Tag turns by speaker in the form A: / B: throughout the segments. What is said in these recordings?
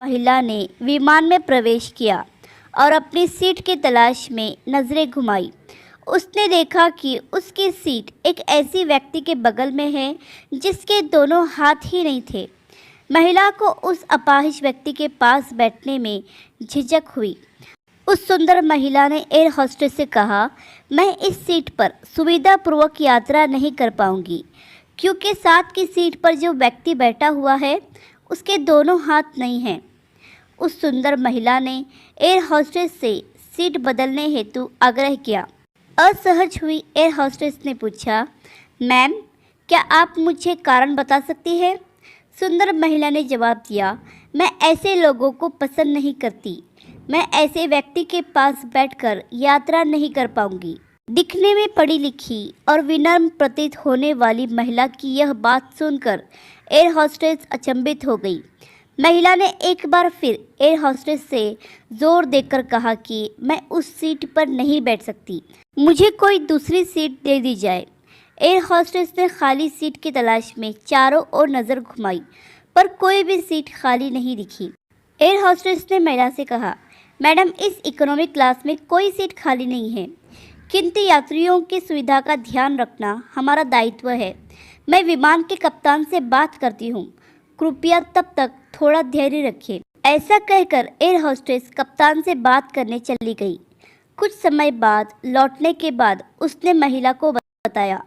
A: महिला ने विमान में प्रवेश किया और अपनी सीट की तलाश में नज़रें घुमाई। उसने देखा कि उसकी सीट एक ऐसी व्यक्ति के बगल में है जिसके दोनों हाथ ही नहीं थे। महिला को उस अपाहिज व्यक्ति के पास बैठने में झिझक हुई। उस सुंदर महिला ने एयर होस्टेस से कहा, मैं इस सीट पर सुविधापूर्वक यात्रा नहीं कर पाऊंगी क्योंकि साथ की सीट पर जो व्यक्ति बैठा हुआ है उसके दोनों हाथ नहीं हैं। उस सुंदर महिला ने एयर होस्टेस से सीट बदलने हेतु आग्रह किया। असहज हुई एयर होस्टेस ने पूछा, मैम, क्या आप मुझे कारण बता सकती हैं? सुंदर महिला ने जवाब दिया, मैं ऐसे लोगों को पसंद नहीं करती। मैं ऐसे व्यक्ति के पास बैठकर यात्रा नहीं कर पाऊंगी। दिखने में पढ़ी लिखी और विनम्र प्रतीत होने वाली महिला की यह बात सुनकर एयर होस्टेस अचंभित हो गई। महिला ने एक बार फिर एयर होस्टेस से जोर देकर कहा कि मैं उस सीट पर नहीं बैठ सकती, मुझे कोई दूसरी सीट दे दी जाए। एयर होस्टेस ने खाली सीट की तलाश में चारों ओर नज़र घुमाई पर कोई भी सीट खाली नहीं दिखी। एयर होस्टेस ने महिला से कहा, मैडम, इस इकोनॉमी क्लास में कोई सीट खाली नहीं है, किंतु यात्रियों की सुविधा का ध्यान रखना हमारा दायित्व है। मैं विमान के कप्तान से बात करती हूँ, कृपया तब तक थोड़ा धैर्य रखें। ऐसा कहकर एयर होस्टेस कप्तान से बात करने चली गई। कुछ समय बाद लौटने के बाद उसने महिला को बताया,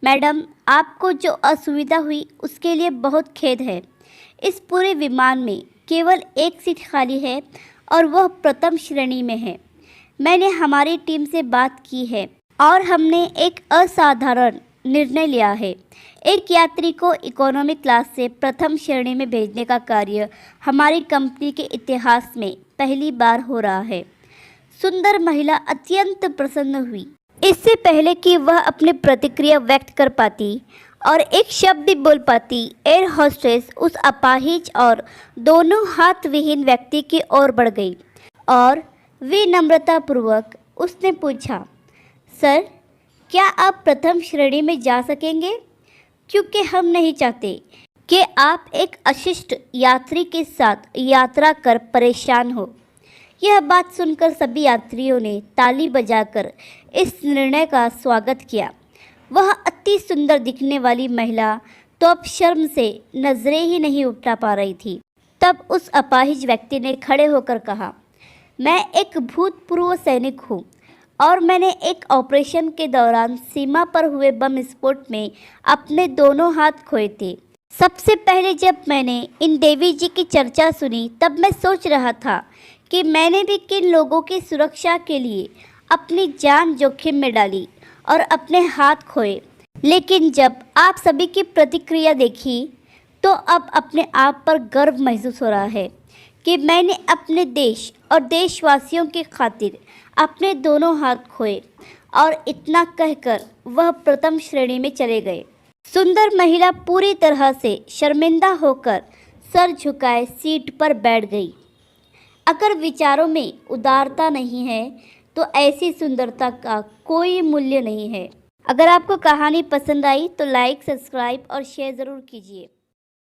A: मैडम, आपको जो असुविधा हुई उसके लिए बहुत खेद है। इस पूरे विमान में केवल एक सीट खाली है और वह प्रथम श्रेणी में है। मैंने हमारी टीम से बात की है और हमने एक असाधारण निर्णय लिया है। एक यात्री को इकोनॉमी क्लास से प्रथम श्रेणी में भेजने का कार्य हमारी कंपनी के इतिहास में पहली बार हो रहा है। सुंदर महिला अत्यंत प्रसन्न हुई। इससे पहले कि वह अपनी प्रतिक्रिया व्यक्त कर पाती और एक शब्द भी बोल पाती, एयर होस्टेस उस अपाहिज और दोनों हाथ विहीन व्यक्ति की ओर बढ़ गई और विनम्रतापूर्वक उसने पूछा, सर, क्या आप प्रथम श्रेणी में जा सकेंगे? क्योंकि हम नहीं चाहते कि आप एक अशिष्ट यात्री के साथ यात्रा कर परेशान हो। यह बात सुनकर सभी यात्रियों ने ताली बजाकर इस निर्णय का स्वागत किया। वह अति सुंदर दिखने वाली महिला तो अब शर्म से नजरें ही नहीं उठा पा रही थी। तब उस अपाहिज व्यक्ति ने खड़े होकर कहा, मैं एक भूतपूर्व सैनिक हूँ और मैंने एक ऑपरेशन के दौरान सीमा पर हुए बम विस्फोट में अपने दोनों हाथ खोए थे। सबसे पहले जब मैंने इन देवी जी की चर्चा सुनी तब मैं सोच रहा था कि मैंने भी किन लोगों की सुरक्षा के लिए अपनी जान जोखिम में डाली और अपने हाथ खोए। लेकिन जब आप सभी की प्रतिक्रिया देखी तो अब अपने आप पर गर्व महसूस हो रहा है कि मैंने अपने देश और देशवासियों की खातिर अपने दोनों हाथ खोए। और इतना कहकर वह प्रथम श्रेणी में चले गए। सुंदर महिला पूरी तरह से शर्मिंदा होकर सर झुकाए सीट पर बैठ गई। अगर विचारों में उदारता नहीं है तो ऐसी सुंदरता का कोई मूल्य नहीं है। अगर आपको कहानी पसंद आई तो लाइक, सब्सक्राइब और शेयर ज़रूर कीजिए।